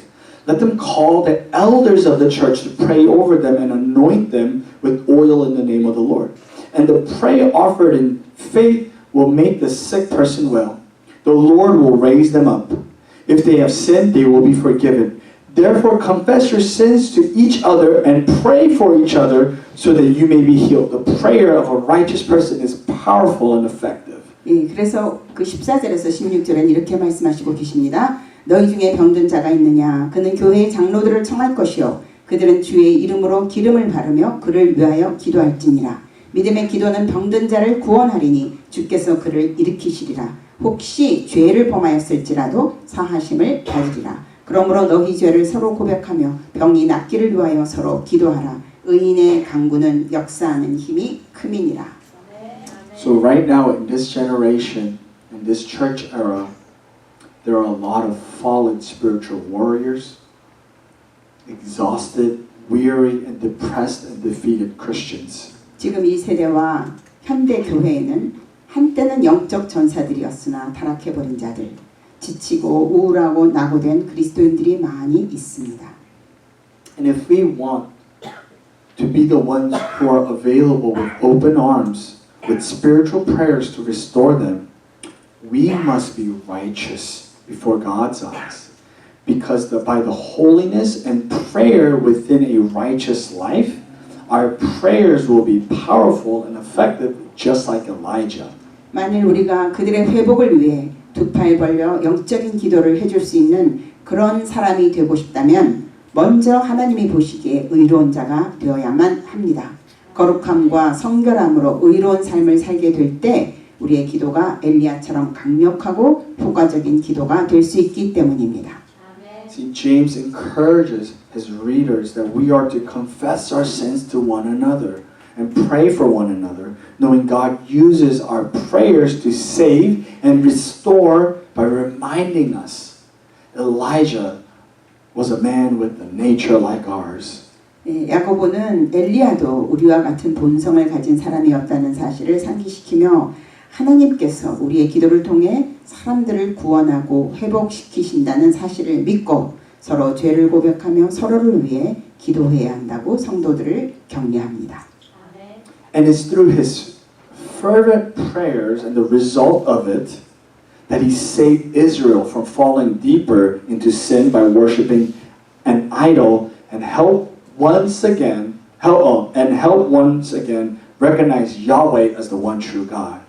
Let them call the elders of the church to pray over them and anoint them with oil in the name of the Lord. And the prayer offered in faith will make the sick person well. The Lord will raise them up. If they have sinned, they will be forgiven. Therefore confess your sins to each other and pray for each other so that you may be healed. The prayer of a righteous person is powerful and effective. 예, 그래서 그 14절에서 16절은 이렇게 말씀하시고 계십니다. 너희 중에 병든 자가 있느냐? 그는 교회의 장로들을 청할 것이요. 그들은 주의 이름으로 기름을 바르며 그를 위하여 기도할지니라. 믿음의 기도는 병든 자를 구원하리니 주께서 그를 일으키시리라. 혹시 죄를 범하였을지라도 사하심을 받으리라. 그러므로 너희 죄를 서로 고백하며 병이 낫기를 위하여 서로 기도하라. 의인의 강구는 역사하는 힘이 큼이니라. So right now in this generation, in this church era, there are a lot of fallen spiritual warriors, exhausted, weary, and depressed and defeated Christians. 지금 이 세대와 현대 교회에는 한때는 영적 전사들이었으나 타락해버린 자들, 지치고 우울하고 낙오된 그리스도인들이 많이 있습니다. And if we want to be the ones who are available with open arms, with spiritual prayers to restore them, we must be righteous before God's eyes. Because by the holiness and prayer within a righteous life, our prayers will be powerful and effective just like Elijah. 만일 우리가 그들의 회복을 위해 두 팔 벌려 영적인 기도를 해줄 수 있는 그런 사람이 되고 싶다면 먼저 하나님이 보시기에 의로운 자가 되어야만 합니다. 거룩함과 성결함으로 의로운 삶을 살게 될 때 우리의 기도가 엘리야처럼 강력하고 효과적인 기도가 될 수 있기 때문입니다. 아멘. See, James encourages his readers that we are to confess our sins to one another and pray for one another, knowing God uses our prayers to save and restore by reminding us Elijah was a man with a nature like ours. 야고보는 엘리야도 우리와 같은 본성을 가진 사람이었다는 사실을 상기시키며 하나님께서 우리의 기도를 통해 사람들을 구원하고 회복시키신다는 사실을 믿고 서로 죄를 고백하며 서로를 위해 기도해야 한다고 성도들을 격려합니다. 아멘. And it's through his fervent prayers and the result of it that he saved Israel from falling deeper into sin by worshiping an idol and help once again recognize Yahweh as the one true God.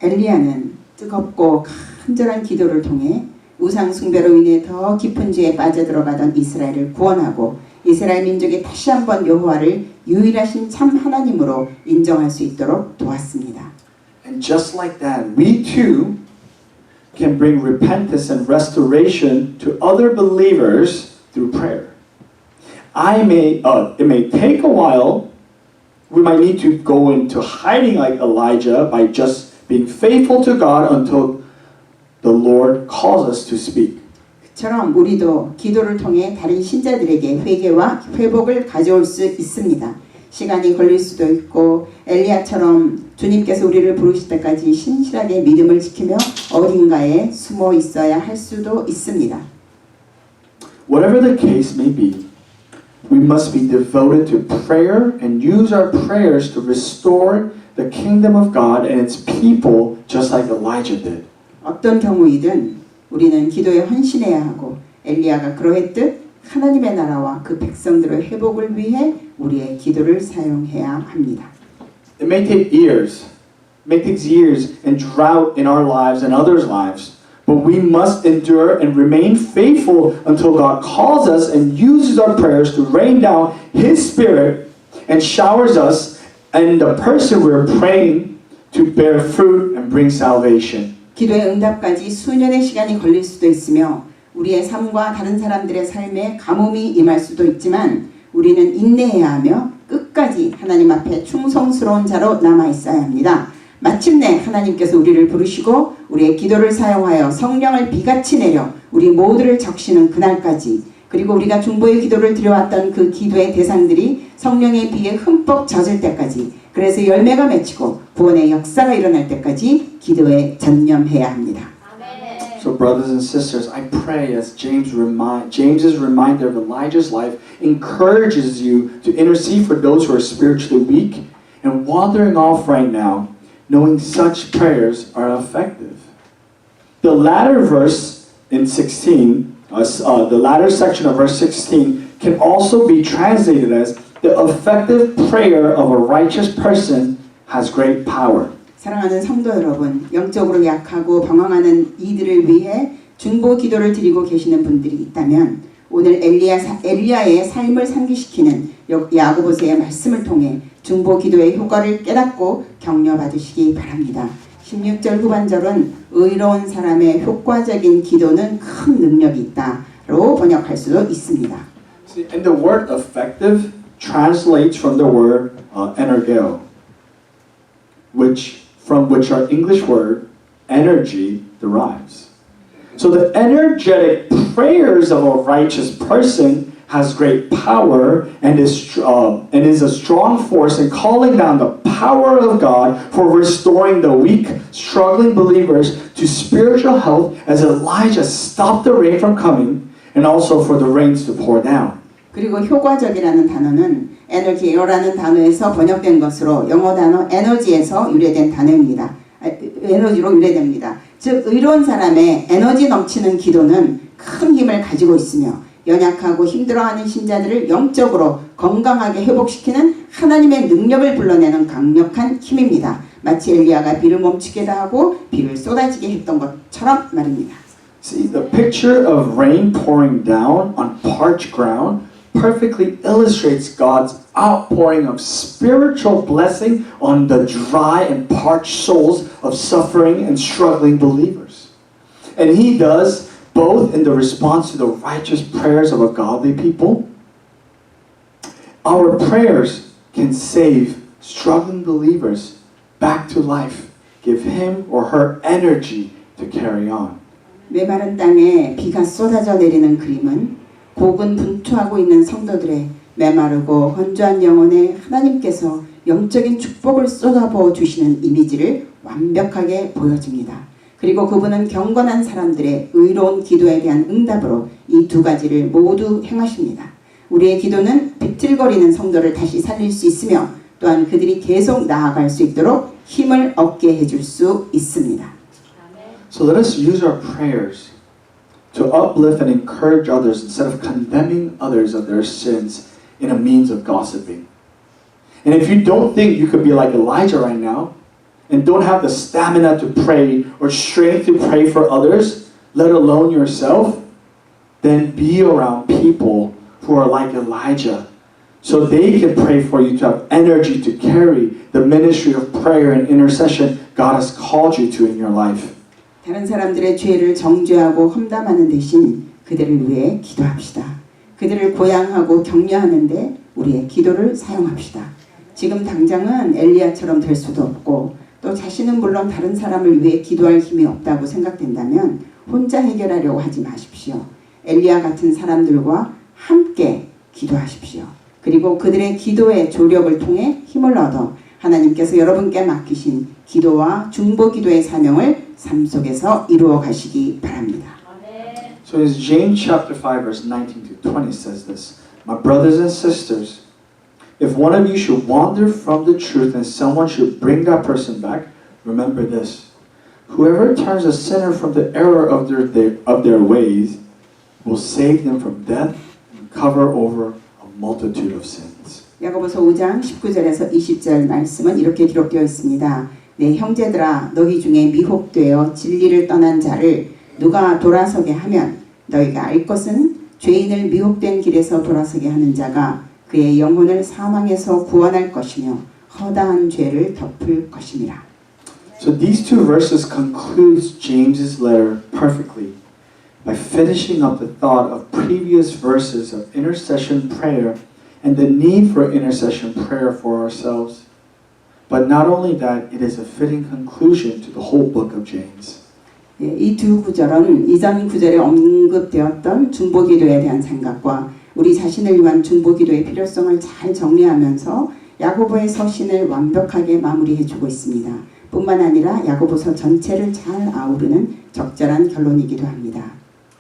엘리야는 뜨겁고 간절한 기도를 통해 우상 숭배로 인해 더 깊은 죄에 빠져들어가던 이스라엘을 구원하고 이스라엘 민족이 다시 한번 여호와를 유일하신 참 하나님으로 인정할 수 있도록 도왔습니다. And just like that, we too can bring repentance and restoration to other believers through prayer. It may take a while. We might need to go into hiding like Elijah by just being faithful to God until the Lord calls us to speak. 그처럼 우리도 기도를 통해 다른 신자들에게 회개와 회복을 가져올 수 있습니다. 시간이 걸릴 수도 있고 엘리야처럼 주님께서 우리를 부르실 때까지 신실하게 믿음을 지키며 어딘가에 숨어 있어야 할 수도 있습니다. Whatever the case may be, we must be devoted to prayer and use our prayers to restore the kingdom of God and its people just like Elijah did. 어떤 경우이든 우리는 기도에 헌신해야 하고 엘리야가 그러했듯 하나님의 나라와 그 백성들의 회복을 위해 우리의 기도를 사용해야 합니다. It may take years and drought in our lives and others' lives, but we must endure and remain faithful until God calls us and uses our prayers to rain down His Spirit and showers us and the person we're praying to bear fruit and bring salvation. 기도의 응답까지 수년의 시간이 걸릴 수도 있으며 우리의 삶과 다른 사람들의 삶에 가뭄이 임할 수도 있지만 우리는 인내해야 하며 끝까지 하나님 앞에 충성스러운 자로 남아 있어야 합니다. 마침내 하나님께서 우리를 부르시고 우리의 기도를 사용하여 성령을 비같이 내려 우리 모두를 적시는 그날까지 그리고 우리가 중보의 기도를 드려왔던 그 기도의 대상들이 성령의 비에 흠뻑 젖을 때까지 그래서 열매가 맺히고 구원의 역사가 일어날 때까지 기도에 전념해야 합니다. 아멘. So brothers and sisters, I pray as James's reminder of Elijah's life encourages you to intercede for those who are spiritually weak and wandering off right now, knowing such prayers are effective. The latter verse in 16, the latter section of verse 16 can also be translated as the effective prayer of a righteous person has great power. 사랑하는 성도 여러분, 영적으로 약하고 방황하는 이들을 위해 중보 기도를 드리고 계시는 분들이 있다면 오늘 엘리야의 삶을 상기시키는 야고보서의 말씀을 통해 중보 기도의 효과를 깨닫고 격려받으시기 바랍니다. 16절 후반절은 의로운 사람의 효과적인 기도는 큰 능력이 있다로 번역할 수도 있습니다. See, and the word effective translates from the word energeo, from which our English word energy derives. So the energetic prayers of a righteous person has great power and is a strong force in calling down the power of God for restoring the weak, struggling believers to spiritual health as Elijah stopped the rain from coming and also for the rains to pour down. 그리고 효과적이라는 단어는 에너지라는 단어에서 번역된 것으로 영어 단어 에너지에서 유래된 단어입니다. 에너지로 유래됩니다. 즉 의로운 사람의 에너지 넘치는 기도는 큰 힘을 가지고 있으며 연약하고 힘들어하는 신자들을 영적으로 건강하게 회복시키는 하나님의 능력을 불러내는 강력한 힘입니다. 마치 엘리야가 비를 멈추게 하고 비를 쏟아지게 했던 것처럼 말입니다. See, the picture of rain pouring down on parched ground perfectly illustrates God's outpouring of spiritual blessing on the dry and parched souls of suffering and struggling believers. And he does both in the response to the righteous prayers of a godly people. Our prayers can save struggling believers back to life, give him or her energy to carry on. 메마른 땅에 비가 쏟아져 내리는 그림은 고군분투하고 있는 성도들의 메마르고 건조한 영혼에 하나님께서 영적인 축복을 쏟아부어 주시는 이미지를 완벽하게 보여줍니다. 그리고 그분은 경건한 사람들의 의로운 기도에 대한 응답으로 이 두 가지를 모두 행하십니다. 우리의 기도는 비틀거리는 성도를 다시 살릴 수 있으며 또한 그들이 계속 나아갈 수 있도록 힘을 얻게 해줄 수 있습니다. So let us use our prayers to uplift and encourage others instead of condemning others of their sins in a means of gossiping. And if you don't think you could be like Elijah right now and don't have the stamina to pray or strength to pray for others, let alone yourself, then be around people who are like Elijah so they can pray for you to have energy to carry the ministry of prayer and intercession God has called you to in your life. 다른 사람들의 죄를 정죄하고 험담하는 대신 그들을 위해 기도합시다. 그들을 고양하고 격려하는데 우리의 기도를 사용합시다. 지금 당장은 엘리야처럼 될 수도 없고 또 자신은 물론 다른 사람을 위해 기도할 힘이 없다고 생각된다면 혼자 해결하려고 하지 마십시오. 엘리야 같은 사람들과 함께 기도하십시오. 그리고 그들의 기도의 조력을 통해 힘을 얻어 하나님께서 여러분께 맡기신 기도와 중보기도의 사명을 삶 속에서 이루어 가시기 바랍니다. So in James chapter 5 verse 19 to 20 says this, My brothers and sisters, if one of you should wander from the truth and someone should bring that person back, remember this, whoever turns a sinner from the error of their ways will save them from death and cover over a multitude of sins. 야고보서 5장 19절에서 20절 말씀은 이렇게 기록되어 있습니다. 내 형제들아 너희 중에 미혹되어 진리를 떠난 자를 누가 돌아서게 하면 너희가 알 것은 죄인을 미혹된 길에서 돌아서게 하는 자가 그의 영혼을 사망에서 구원할 것이며 허다한 죄를 덮을 것임이라. So these two verses concludes James's letter perfectly by finishing up the thought of previous verses of intercession prayer and the need for intercession prayer for ourselves. But not only that, it is a fitting conclusion to the whole book of James. 이 두 구절은 이전 구절에 언급되었던 중보기도에 대한 생각과 우리 자신을 위한 중보기도의 필요성을 잘 정리하면서 야고보의 서신을 완벽하게 마무리해주고 있습니다. 뿐만 아니라 야고보서 전체를 잘 아우르는 적절한 결론이기도 합니다.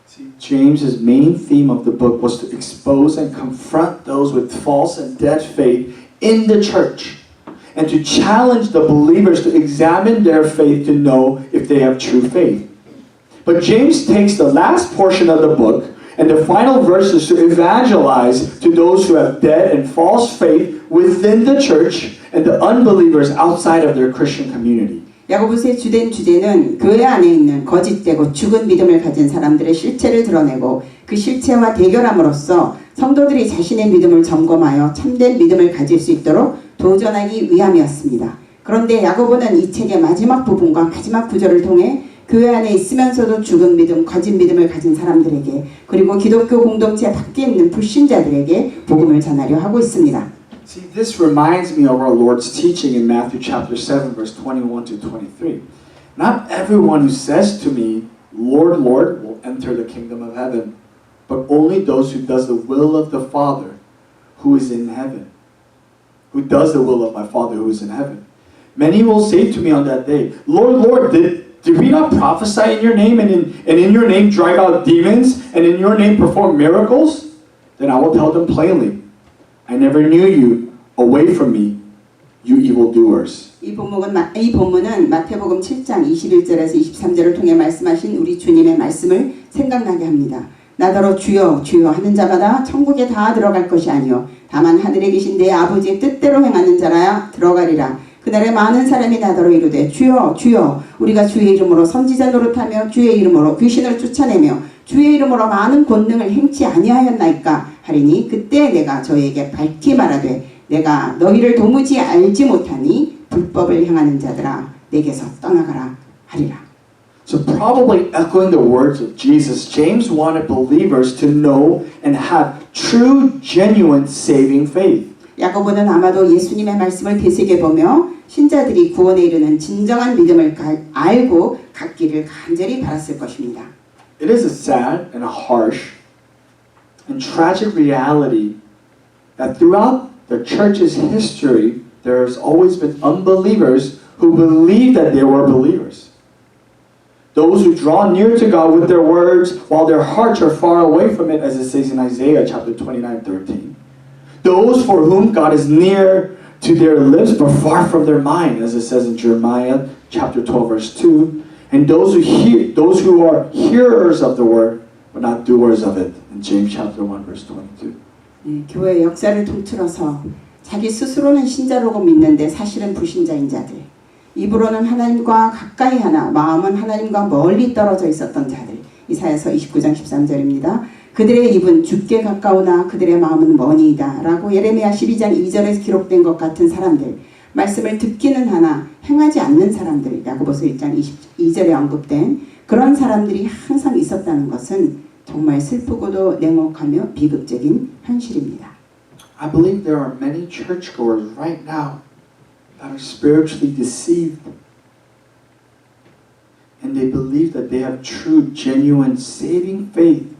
See, James's main theme of the book was to expose and confront those with false and dead faith in the church and to challenge the believers to examine their faith to know if they have true faith. But James takes the last portion of the book and the final verses to evangelize to those who have dead and false faith within the church and the unbelievers outside of their Christian community. 야고보서의 주된 주제는 교회 안에 있는 거짓되고 죽은 믿음을 가진 사람들의 실체를 드러내고 그 실체와 대결함으로써 성도들이 자신의 믿음을 점검하여 참된 믿음을 가질 수 있도록 도전하기 위함이었습니다. 그런데 야고보는 이 책의 마지막 부분과 마지막 구절을 통해 교회 안에 있으면서도 죽은 믿음, 거짓 믿음을 가진 사람들에게 그리고 기독교 공동체 밖에 있는 불신자들에게 복음을 전하려 하고 있습니다. See, this reminds me of our Lord's teaching in Matthew chapter 7, verse 21 to 23. Not everyone who says to me, Lord, Lord, will enter the kingdom of heaven, but only those who does the will of the Father who is in heaven. Who does the will of my Father who is in heaven. Many will say to me on that day, Lord, Lord, did we not prophesy in your name and in your name drive out demons and in your name perform miracles? Then I will tell them plainly, I never knew you. Away from me, you evildoers. 이 본문은 마태복음 7장 21절에서 23절을 통해 말씀하신 우리 주님의 말씀을 생각나게 합니다. 나더러 주여 주여 하는 자마다 천국에 다 들어갈 것이 아니요 다만 하늘에 계신 내 아버지의 뜻대로 행하는 자라야 들어가리라. 그날에 많은 사람이 나더러 이르되 주여 주여 우리가 주의 이름으로 선지자 노릇하며 주의 이름으로 귀신을 쫓아내며 주의 이름으로 많은 권능을 행치 아니하였나이까 하리니 그때 내가 저희에게 밝히 말하되 내가 너희를 도무지 알지 못하니 불법을 행하는 자들아 내게서 떠나가라 하리라. So probably echoing the words of Jesus, James wanted believers to know and have true, genuine saving faith. 야고보는 아마도 예수님의 말씀을 되새겨보며 신자들이 구원에 이르는 진정한 믿음을 알고 갖기를 간절히 바랐을 것입니다. It is a sad and a harsh and tragic reality that throughout the church's history, there's always been unbelievers who believe that they were believers. Those who draw near to God with their words while their hearts are far away from it, as it says in Isaiah chapter 29:13. Those for whom God is near to their lips but far from their mind, as it says in Jeremiah chapter 12 verse 2. And those who are hearers of the word but not doers of it, in James chapter 1 verse 22. 교회의 역사를 통틀어서 자기 스스로는 신자라고 믿는데 사실은 불신자인 자들, 입으로는 하나님과 가까이 하나 마음은 하나님과 멀리 떨어져 있었던 자들. 이사야서 29장 13절입니다. 그들의 입은 죽게 가까우나 그들의 마음은 머니이다 라고 예레미야 12장 2절에 기록된 것 같은 사람들, 말씀을 듣기는 하나 행하지 않는 사람들, 야고보서 1장 22절에 언급된 그런 사람들이 항상 있었다는 것은 정말 슬프고도 냉혹하며 비극적인 현실입니다. I believe there are many churchgoers right now that are spiritually deceived. And they believe that they have true, genuine, saving faith,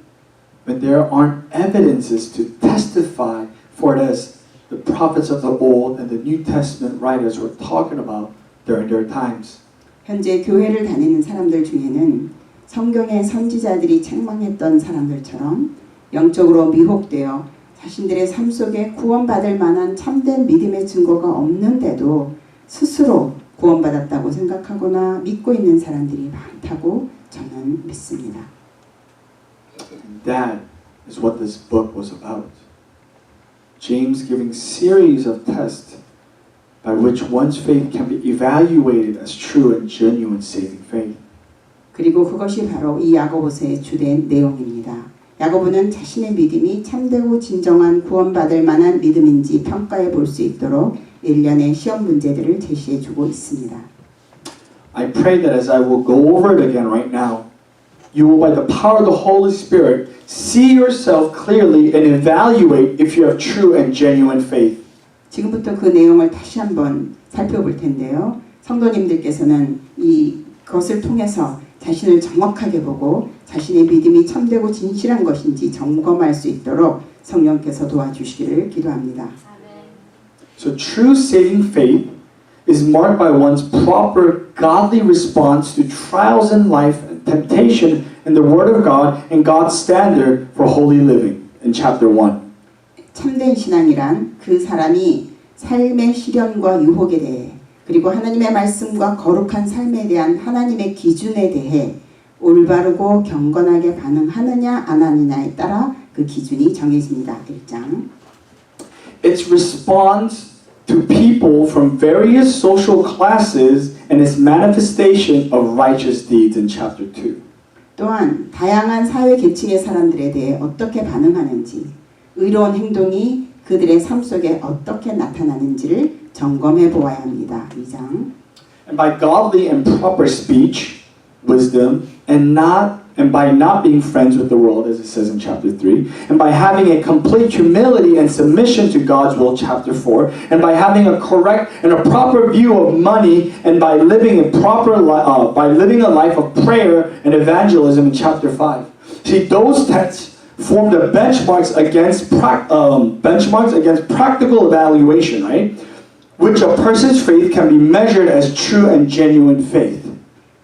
but there aren't evidences to testify for it, as the prophets of the Old and the New Testament writers were talking about during their times. 현재 교회를 다니는 사람들 중에는 성경의 선지자들이 책망했던 사람들처럼 영적으로 미혹되어 자신들의 삶 속에 구원받을 만한 참된 믿음의 증거가 없는데도 스스로 구원받았다고 생각하거나 믿고 있는 사람들이 많다고 저는 믿습니다. And that is what this book was about. James giving series of tests by which one's faith can be evaluated as true and genuine saving faith. 그리고 그것이 바로 이 야고보서의 주된 내용입니다. 야고보는 자신의 믿음이 참되고 진정한 구원받을 만한 믿음인지 평가해 볼 수 있도록 일련의 시험 문제들을 제시해 주고 있습니다. I pray that as I will go over it again right now, you will, by the power of the Holy Spirit, see yourself clearly and evaluate if you have true and genuine faith. 지금부터 그 내용을 다시 한번 살펴볼 텐데요. 성도님들께서는 이것을 통해서 자신을 정확하게 보고 자신의 믿음이 참되고 진실한 것인지 점검할 수 있도록 성령께서 도와주시기를 기도합니다. So true saving faith is marked by one's proper godly response to trials in life and temptation in the Word of God and God's standard for holy living in chapter 1. 참된 신앙이란 그 사람이 삶의 시련과 유혹에 대해 그리고 하나님의 말씀과 거룩한 삶에 대한 하나님의 기준에 대해 올바르고 경건하게 반응하느냐 안 하느냐에 따라 그 기준이 정해집니다. 1장. Its response to people from various social classes and its manifestation of righteous deeds in chapter 2. 또한 다양한 사회 계층의 사람들에 대해 어떻게 반응하는지, 의로운 행동이 그들의 삶 속에 어떻게 나타나는지를 점검해 보아야 합니다. 2장. And by godly and proper speech, wisdom, and by not being friends with the world, as it says in chapter 3, and by having a complete humility and submission to God's will, chapter 4, and by having a correct and a proper view of money, and by living a life of prayer and evangelism in chapter 5. See, those texts form the benchmarks against practical evaluation, right? Which a person's faith can be measured as true and genuine faith.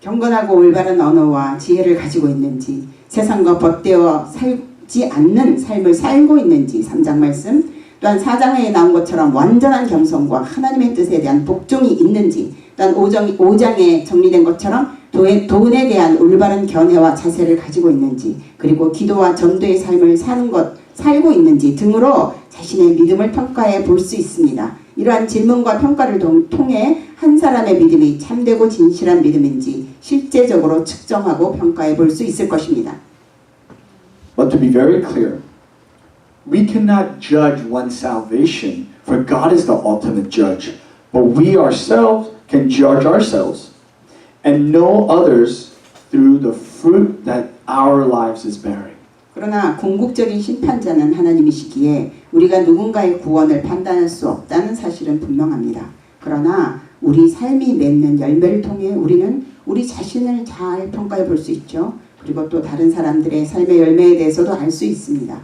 경건하고 올바른 언어와 지혜를 가지고 있는지, 세상과 벗대어 살지 않는 삶을 살고 있는지 3장 말씀, 또한 4장에 나온 것처럼 완전한 겸손과 하나님의 뜻에 대한 복종이 있는지, 또한 5장에 정리된 것처럼 돈에 대한 올바른 견해와 자세를 가지고 있는지, 그리고 기도와 전도의 삶을 살고 있는지 등으로 자신의 믿음을 평가해 볼 수 있습니다. 이러한 질문과 평가를 통해 한 사람의 믿음이 참되고 진실한 믿음인지 실제적으로 측정하고 평가해 볼 수 있을 것입니다. But to be very clear, We cannot judge one's salvation, for God is the ultimate judge. But we ourselves can judge ourselves and know others through the fruit that our lives is bearing. 그러나 궁극적인 심판자는 하나님이시기에 우리가 누군가의 구원을 판단할 수 없다는 사실은 분명합니다. 그러나 우리 삶이 맺는 열매를 통해 우리는 우리 자신을 잘 평가해 볼 수 있죠. 그리고 또 다른 사람들의 삶의 열매에 대해서도 알 수 있습니다.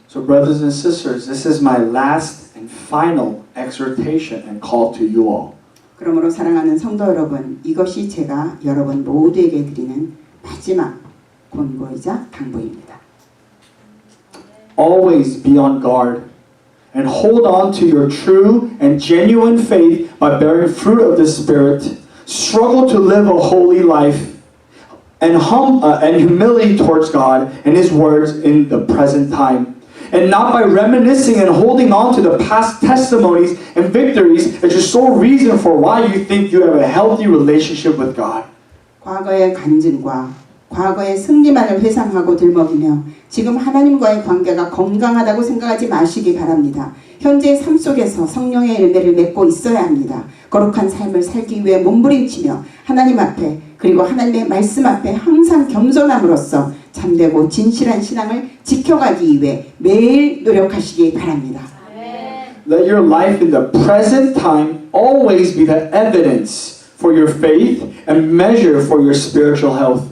So brothers and sisters, this is my last and final exhortation and call to you all. 그러므로 사랑하는 성도 여러분, 이것이 제가 여러분 모두에게 드리는 마지막 권고이자 당부입니다. Always be on guard and hold on to your true and genuine faith by bearing fruit of the Spirit. Struggle to live a holy life and humility towards God and His words in the present time. And not by reminiscing and holding on to the past testimonies and victories as your sole reason for why you think you have a healthy relationship with God. 과거의 간증과 과거의 승리만을 회상하고 들먹이며 지금 하나님과의 관계가 건강하다고 생각하지 마시기 바랍니다. 현재의 삶 속에서 성령의 열매를 맺고 있어야 합니다. 거룩한 삶을 살기 위해 몸부림치며 하나님 앞에 그리고 하나님의 말씀 앞에 항상 겸손함으로써 참되고 진실한 신앙을 지켜가기 위해 매일 노력하시기 바랍니다. Let your life in the present time always be the evidence for your faith and measure for your spiritual health.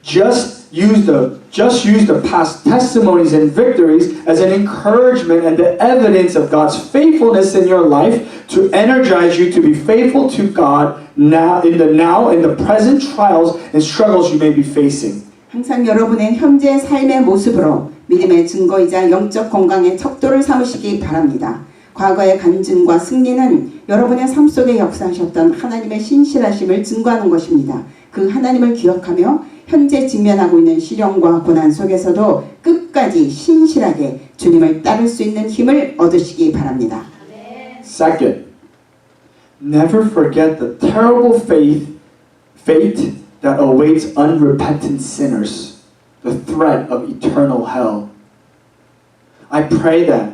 Just use the past testimonies and victories as an encouragement and the evidence of God's faithfulness in your life to energize you to be faithful to God in the present trials and struggles you may be facing. 항상 여러분의 현재 삶의 모습으로 믿음의 증거이자 영적 건강의 척도를 삼으시기 바랍니다. 과거의 간증과 승리는 여러분의 삶 속에 역사하셨던 하나님의 신실하심을 증거하는 것입니다. 그 하나님을 기억하며 현재 직면하고 있는 시련과 고난 속에서도 끝까지 신실하게 주님을 따를 수 있는 힘을 얻으시기 바랍니다. Second, never forget the terrible fate that awaits unrepentant sinners, the threat of eternal hell. I pray that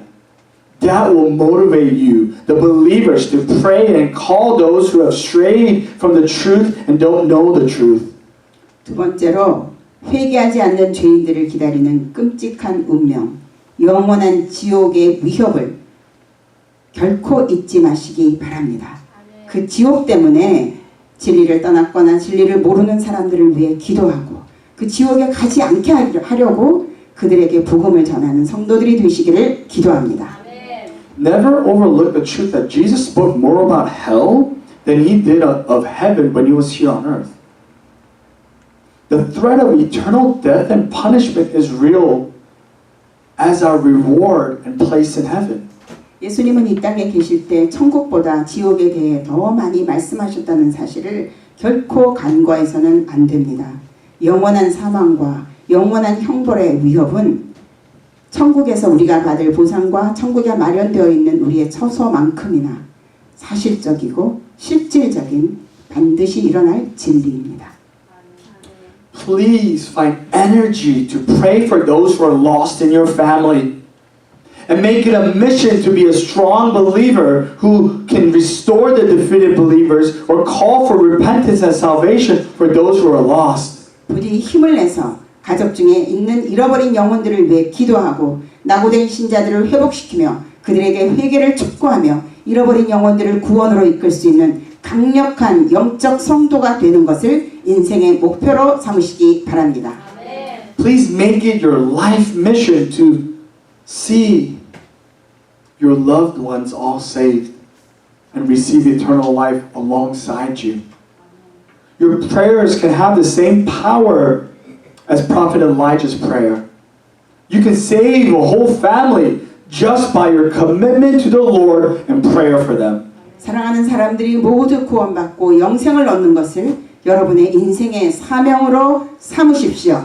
will motivate you, the believers, to pray and call those who have strayed from the truth and don't know the truth. 두 번째로 회개하지 않는 죄인들을 기다리는 끔찍한 운명, 영원한 지옥의 위협을 결코 잊지 마시기 바랍니다. 그 지옥 때문에 진리를 떠났거나 진리를 모르는 사람들을 위해 기도하고 그 지옥에 가지 않게 하려고 그들에게 복음을 전하는 성도들이 되시기를 기도합니다. Never overlook the truth that Jesus spoke more about hell than He did of heaven when He was here on earth. The threat of eternal death and punishment is real as our reward and place in heaven. 예수님은 이 땅에 계실 때 천국보다 지옥에 대해 더 많이 말씀하셨다는 사실을 결코 간과해서는 안 됩니다. 영원한 사망과 영원한 형벌의 위협은 천국에서 우리가 받을 보상과 천국에 마련되어 있는 우리의 처소만큼이나 사실적이고 실질적인 반드시 일어날 진리입니다. Please find energy to pray for those who are lost in your family and make it a mission to be a strong believer who can restore the defeated believers or call for repentance and salvation for those who are lost. 부디 힘을 내서 가족 중에 있는 잃어버린 영혼들을 위해 기도하고 낙오된 신자들을 회복시키며 그들에게 회개를 촉구하며 잃어버린 영혼들을 구원으로 이끌 수 있는 강력한 영적 성도가 되는 것을 인생의 목표로 삼으시기 바랍니다. Please make it your life mission to see your loved ones all saved and receive eternal life alongside you. Your prayers can have the same power as Prophet Elijah's prayer. You can save a whole family just by your commitment to the Lord and prayer for them. 사랑하는 사람들이 모두 구원받고 영생을 얻는 것을 여러분의 인생의 사명으로 삼으십시오.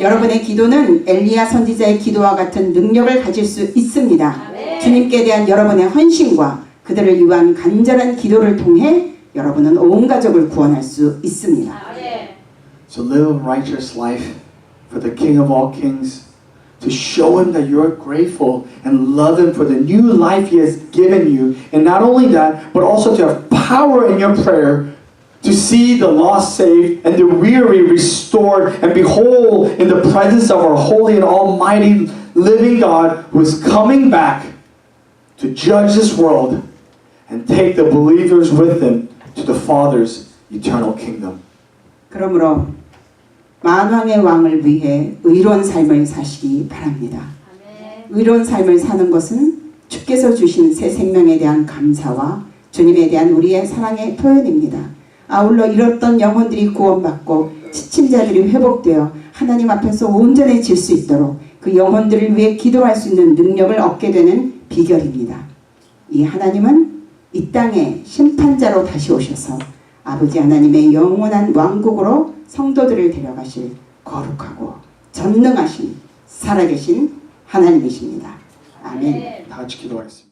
여러분의 기도는 엘리야 선지자의 기도와 같은 능력을 가질 수 있습니다. 주님께 대한 여러분의 헌신과 그들을 위한 간절한 기도를 통해 여러분은 온 가족을 구원할 수 있습니다. So live a righteous life for the King of all kings, to show Him that you're grateful and love Him for the new life He has given you. And not only that, but also to have power in your prayer to see the lost saved and the weary restored and be whole in the presence of our holy and almighty living God who is coming back to judge this world and take the believers with Him to the Father's eternal kingdom. 그러므로 만왕의 왕을 위해 의로운 삶을 사시기 바랍니다. 아멘. 의로운 삶을 사는 것은 주께서 주신 새 생명에 대한 감사와 주님에 대한 우리의 사랑의 표현입니다. 아울러 잃었던 영혼들이 구원받고 지친 자들이 회복되어 하나님 앞에서 온전해질 수 있도록 그 영혼들을 위해 기도할 수 있는 능력을 얻게 되는 비결입니다. 이 하나님은 이 땅에 심판자로 다시 오셔서 아버지 하나님의 영원한 왕국으로 성도들을 데려가실 거룩하고 전능하신 살아계신 하나님이십니다. 아멘. 다 같이 기도하겠습니다.